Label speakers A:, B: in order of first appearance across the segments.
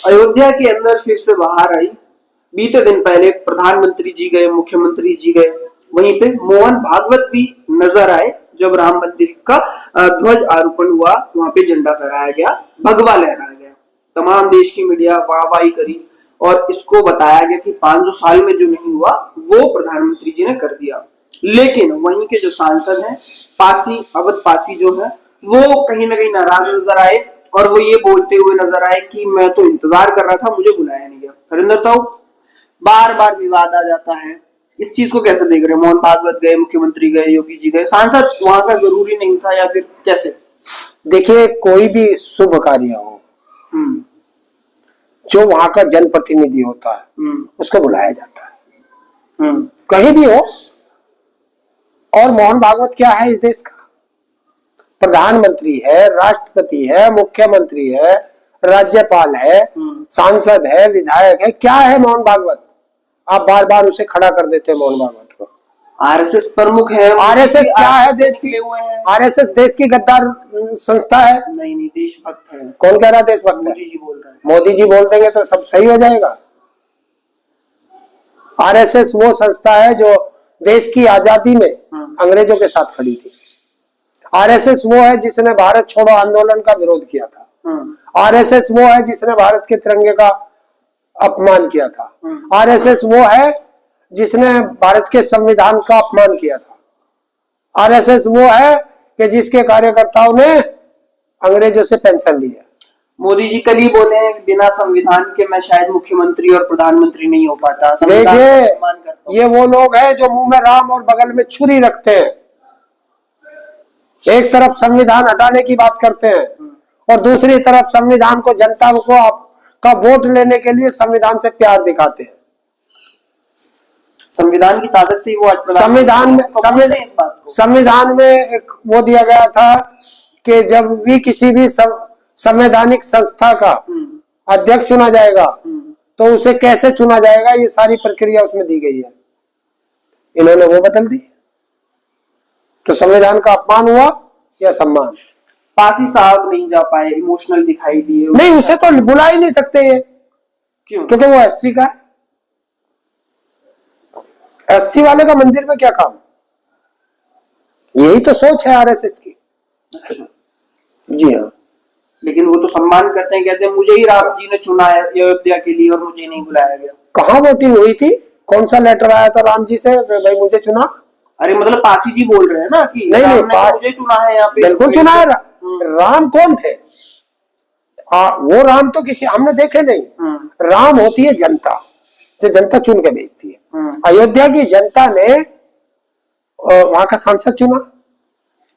A: अयोध्या के अंदर फिर से बाहर आई। बीते दिन पहले प्रधानमंत्री जी गए, मुख्यमंत्री जी गए, वहीं पे मोहन भागवत भी नजर आए जब राम मंदिर का ध्वज आरोपण हुआ, वहां पे झंडा फहराया गया, भगवा लहराया गया। तमाम देश की मीडिया वाहवाही करी और इसको बताया गया कि 500 साल में जो नहीं हुआ वो प्रधानमंत्री जी ने कर दिया। लेकिन वहीं के जो सांसद हैं पासी, अवध पासी जो है, वो कहीं ना कहीं नाराज नजर आए और वो ये बोलते हुए नजर आए कि मैं तो इंतजार कर रहा था, मुझे बुलाया नहीं गया। सरिंदर ताऊ, बार बार विवाद आ जाता है, इस चीज को कैसे देख रहे हैं? मोहन भागवत गए, मुख्यमंत्री गए, योगी जी गए, सांसद वहां का जरूरी नहीं था या फिर कैसे?
B: देखिए, कोई भी शुभ कार्य हो, जो वहां का जनप्रतिनिधि होता है उसको बुलाया जाता है, कहीं भी हो। और मोहन भागवत क्या है इस देश का? प्रधानमंत्री है, राष्ट्रपति है, मुख्यमंत्री है, राज्यपाल है, सांसद है, विधायक है। क्या है मोहन भागवत? आप बार बार उसे खड़ा कर देते हैं मोहन भागवत को।
A: आरएसएस प्रमुख है।
B: आरएसएस क्या है? देश की आरएसएस देश की गद्दार संस्था है।
A: नहीं, देशभक्त है।
B: कौन कह रहा है देशभक्त है?
A: मोदी जी बोल रहे हैं।
B: मोदी जी बोल देंगे तो सब सही हो जाएगा। आरएसएस वो संस्था है जो देश की आजादी में अंग्रेजों के साथ खड़ी थी। आरएसएस वो है जिसने भारत छोड़ो आंदोलन का विरोध किया था। आरएसएस वो है जिसने भारत के तिरंगे का अपमान किया था। आरएसएस वो है जिसने भारत के संविधान का अपमान किया था। आरएसएस वो है कि जिसके कार्यकर्ताओं ने अंग्रेजों से पेंशन ली है।
A: मोदी जी कल ही बोले हैं बिना संविधान के मैं शायद मुख्यमंत्री और प्रधानमंत्री नहीं हो पाता।
B: देखिए, ये वो लोग हैं जो मुंह में राम और बगल में छुरी रखते हैं। एक तरफ संविधान हटाने की बात करते हैं और दूसरी तरफ संविधान को, जनता को का वोट लेने के लिए संविधान से प्यार दिखाते हैं।
A: संविधान की ताकत से वो आज
B: संविधान में एक वो दिया गया था कि जब भी किसी भी संवैधानिक संस्था का अध्यक्ष चुना जाएगा तो उसे कैसे चुना जाएगा, ये सारी प्रक्रिया उसमें दी गई है। इन्होंने वो बदल दी, तो संविधान का अपमान हुआ या सम्मान?
A: पासी साहब नहीं जा पाए, इमोशनल दिखाई दिए।
B: नहीं, उसे तो बुला ही नहीं सकते ये।
A: क्यों?
B: क्योंकि वो एससी का है। एससी वाले का मंदिर में क्या काम? यही तो सोच है आरएसएस की। जी हाँ,
A: लेकिन वो तो सम्मान करते हैं, कहते हैं मुझे ही राम जी ने चुना है अयोध्या के लिए और मुझे नहीं बुलाया गया।
B: कहाँ वोटिंग हुई थी? कौन सा लेटर आया था राम जी से, भाई मुझे चुना?
A: अरे मतलब पासी जी बोल रहे हैं ना कि
B: नहीं,
A: मुझे चुना है यहाँ पे।
B: बिल्कुल चुना है। राम कौन थे? वो राम तो किसी हमने देखे नहीं। राम होती है जनता, जो जनता चुन के भेजती है। अयोध्या की जनता ने वहां का सांसद चुना।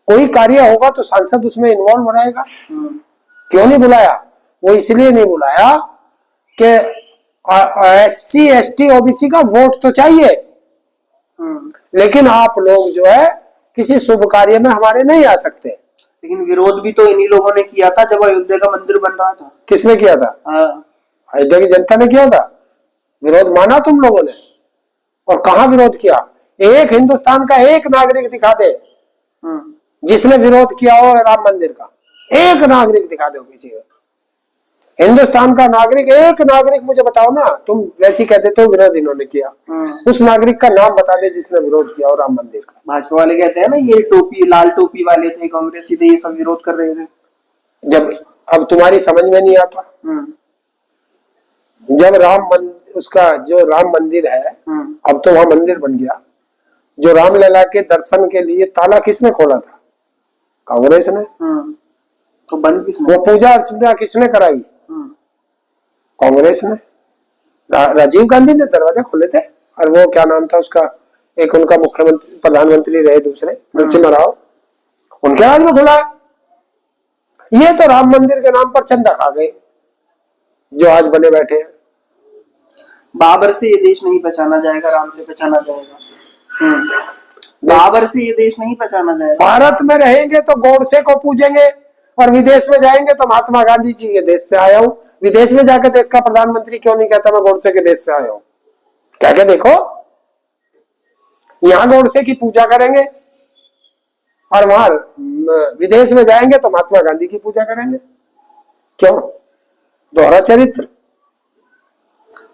B: कोई कार्य होगा तो सांसद उसमें इन्वॉल्व हो रहेगा। क्यों नहीं बुलाया? वो इसलिए नहीं बुलाया कि एससी एसटी ओबीसी का वोट तो चाहिए, लेकिन आप लोग जो है किसी शुभ कार्य में हमारे नहीं आ सकते।
A: लेकिन विरोध भी तो इन्हीं लोगों ने किया था जब अयोध्या का मंदिर बन रहा था।
B: किसने किया था? अयोध्या की जनता ने किया था। विरोध माना तुम लोगों ने? और कहां विरोध किया? एक हिंदुस्तान का एक नागरिक दिखा दे जिसने विरोध किया हो राम मंदिर का। एक नागरिक दिखा दो किसी को, हिंदुस्तान का नागरिक, एक नागरिक मुझे बताओ ना। तुम वैसे कह देते हो विरोध इन्होंने किया, उस नागरिक का नाम बता दे जिसने विरोध किया हो राम मंदिर का।
A: भाजपा वाले कहते हैं ना ये टोपी, लाल टोपी वाले थे, कांग्रेसी थे, ये सब विरोध कर रहे थे।
B: जब अब तुम्हारी समझ में नहीं आता, जब उसका जो राम मंदिर है, अब तो वहां मंदिर बन गया। जो रामलला के दर्शन के लिए ताला किसने खोला था? कांग्रेस ने।
A: तो बंद किसने?
B: वो पूजा अर्चना किसने कराई? कांग्रेस ने। राजीव गांधी ने दरवाजा खोले थे। और वो क्या नाम था उसका, एक उनका मुख्यमंत्री प्रधानमंत्री रहे दूसरे, नरसिम्हा राव, उनके राज में खुला है। ये तो राम मंदिर के नाम पर चंदा खा गए जो आज बने बैठे हैं।
A: बाबर से ये देश नहीं पहचाना जाएगा, राम से पहचाना जाएगा। बाबर से ये देश नहीं पहचाना जाएगा।
B: भारत में रहेंगे तो गोडसे को पूजेंगे और विदेश में जाएंगे तो महात्मा गांधी जी के देश से आया हूं। विदेश में जाकर देश का प्रधानमंत्री क्यों नहीं कहता मैं गोडसे के देश से आया हूं? क्या क्या देखो, यहां गोडसे की पूजा करेंगे और वहां विदेश में जाएंगे तो महात्मा गांधी की पूजा करेंगे। क्यों? दोहरा चरित्र।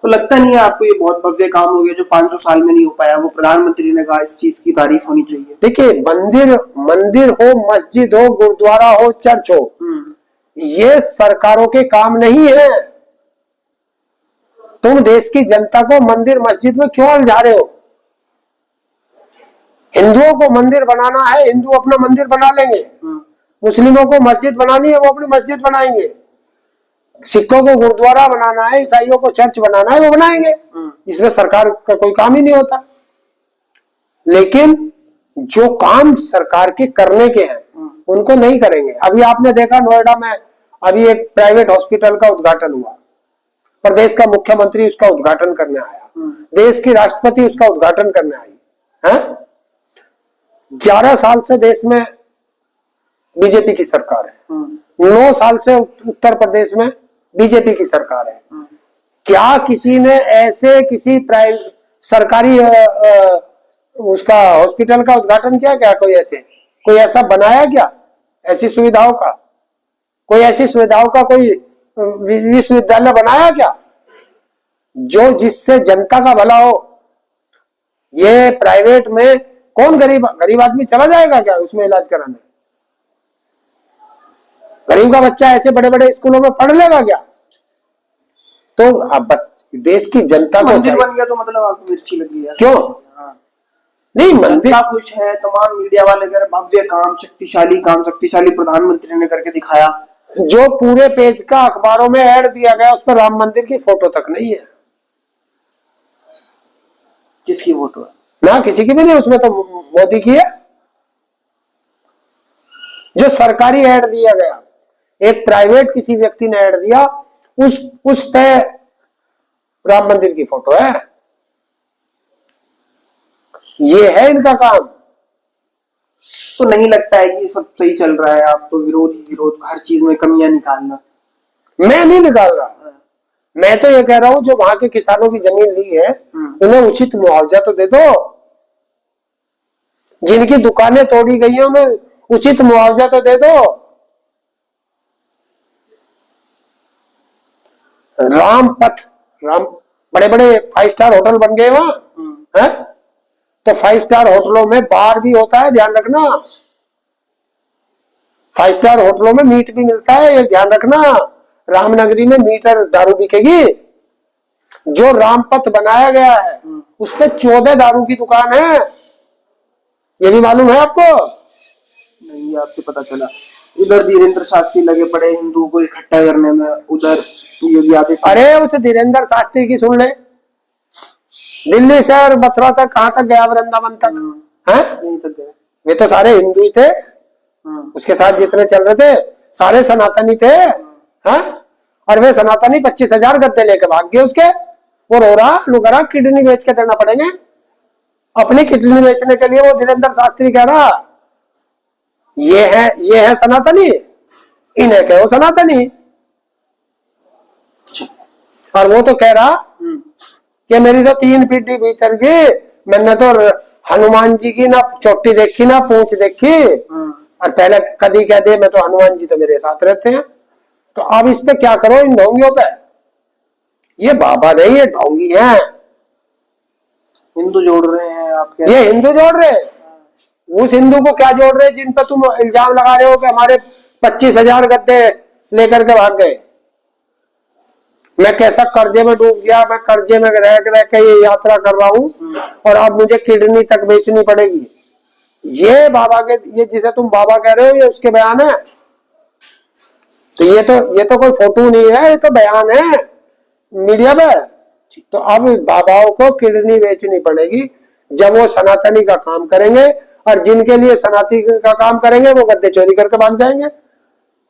A: तो लगता नहीं है आपको ये बहुत भव्य काम हो गया जो 500 साल में नहीं हो पाया? वो प्रधानमंत्री ने कहा इस चीज की तारीफ होनी चाहिए।
B: देखिए, मंदिर हो, मस्जिद हो, गुरुद्वारा हो, चर्च हो, ये सरकारों के काम नहीं है। तुम देश की जनता को मंदिर मस्जिद में क्यों उलझा रहे हो? हिंदुओं को मंदिर बनाना है, हिंदू अपना मंदिर बना लेंगे। मुस्लिमों को मस्जिद बनानी है, वो अपनी मस्जिद बनाएंगे। सिखों को गुरुद्वारा बनाना है, ईसाइयों को चर्च बनाना है, वो बनाएंगे। इसमें सरकार का कोई काम ही नहीं होता। लेकिन जो काम सरकार के करने के हैं उनको नहीं करेंगे। अभी आपने देखा नोएडा में अभी एक प्राइवेट हॉस्पिटल का उद्घाटन हुआ, प्रदेश का मुख्यमंत्री उसका उद्घाटन करने आया, देश की राष्ट्रपति उसका उद्घाटन करने आई है। 11 साल से देश में बीजेपी की सरकार है, 9 साल से उत्तर प्रदेश में बीजेपी की सरकार है। क्या किसी ने ऐसे किसी प्राइवेट सरकारी उसका हॉस्पिटल का उद्घाटन किया क्या? कोई ऐसा बनाया क्या? ऐसी सुविधाओं का कोई विश्वविद्यालय बनाया क्या जो जिससे जनता का भला हो? ये प्राइवेट में कौन गरीब आदमी चला जाएगा क्या उसमें इलाज कराने? गरीब का बच्चा ऐसे बड़े बड़े स्कूलों में पढ़ लेगा क्या? तो अब देश की जनता को
A: मंदिर बन गया तो मतलब आपको मिर्ची लग गई?
B: क्यों? नहीं, मंदिर
A: खुश है, तमाम मीडिया वाले कह रहे भव्य काम, शक्तिशाली प्रधानमंत्री ने करके दिखाया।
B: जो पूरे पेज का अखबारों में ऐड दिया गया उस पर राम मंदिर की फोटो तक नहीं है।
A: किसकी फोटो है?
B: ना किसी की भी नहीं, उसमें तो मोदी की है। जो सरकारी ऐड दिया गया, एक प्राइवेट किसी व्यक्ति ने ऐड दिया, उस पे राम मंदिर की फोटो है। ये है इनका काम।
A: तो नहीं लगता है कि सब सही चल रहा है? आप तो विरोध हर चीज में कमियां निकालना।
B: मैं नहीं निकाल रहा, मैं तो ये कह रहा हूं जो वहां के किसानों की जमीन ली है उन्हें उचित मुआवजा तो दे दो। जिनकी दुकानें तोड़ी गई हैं उन्हें उचित मुआवजा तो दे दो। राम बड़े बड़े 5 स्टार होटल बन गए वहां है, तो 5 स्टार होटलों में बार भी होता है, ध्यान रखना। 5 स्टार होटलों में मीट भी मिलता है, ये ध्यान रखना। रामनगरी में मीट और दारू बिकेगी। जो रामपथ बनाया गया है उस पे 14 दारू की दुकान है, ये भी मालूम है आपको?
A: नहीं, आपसे पता चला। उधर धीरेन्द्र शास्त्री लगे पड़े हिंदुओं को इकट्ठा करने में, उधर योगी आदित्यनाथ।
B: अरे उस धीरेन्द्र शास्त्री की सुन ले, दिल्ली से और मथुरा तक कहां तक गया? वृंदावन तक है? नहीं तक गया। वे तो सारे हिंदू ही थे, उसके साथ जितने चल रहे थे सारे सनातनी थे है? और वे सनातनी 25,000 गद्दे लेके भाग गए उसके। वो रो रहा किडनी बेच के देना पड़ेंगे। अपनी किडनी बेचने के लिए वो धीरेन्द्र शास्त्री कह रहा ये है सनातनी, इन्हें कहो सनातनी। और वो तो कह रहा कि मेरी तो 3 पीढ़ी भीतर की, मैंने तो हनुमान जी की ना चोटी देखी ना पूंछ देखी, और पहले कदी कह दे मैं तो हनुमान जी तो मेरे साथ रहते हैं। तो अब इस पे क्या करो इन ढोंगियों पे? ये बाबा नहीं, ये ढोंगी हैं।
A: हिंदू जोड़ रहे हैं आप?
B: ये हिंदू जोड़ रहे हैं। उस हिंदू को क्या जोड़ रहे हैं जिन पर तुम इल्जाम लगा रहे हो कि हमारे 25,000 गद्दे लेकर के भाग गए। मैं कैसा कर्जे में डूब गया, मैं कर्जे में रह के ये यात्रा कर रहा हूं और अब मुझे किडनी तक बेचनी पड़ेगी। ये बाबा के, ये जिसे तुम बाबा कह रहे हो, ये उसके बयान है। तो ये तो कोई फोटो नहीं है, ये तो बयान है मीडिया पे। तो अब बाबाओं को किडनी बेचनी पड़ेगी जब वो सनातनी का काम करेंगे, और जिनके लिए सनातनी का काम करेंगे वो गद्दे चोरी करके भाग जाएंगे।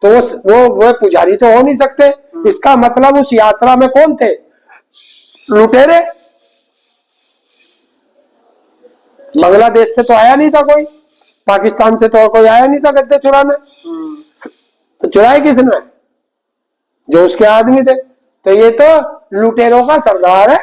B: तो वो पुजारी तो हो नहीं सकते। इसका मतलब उस यात्रा में कौन थे? लुटेरे। बांग्लादेश से तो आया नहीं था कोई, पाकिस्तान से तो कोई आया नहीं था गद्दे चुराने। तो चुराए किसने? जो उसके आदमी थे। तो ये तो लुटेरों का सरदार है।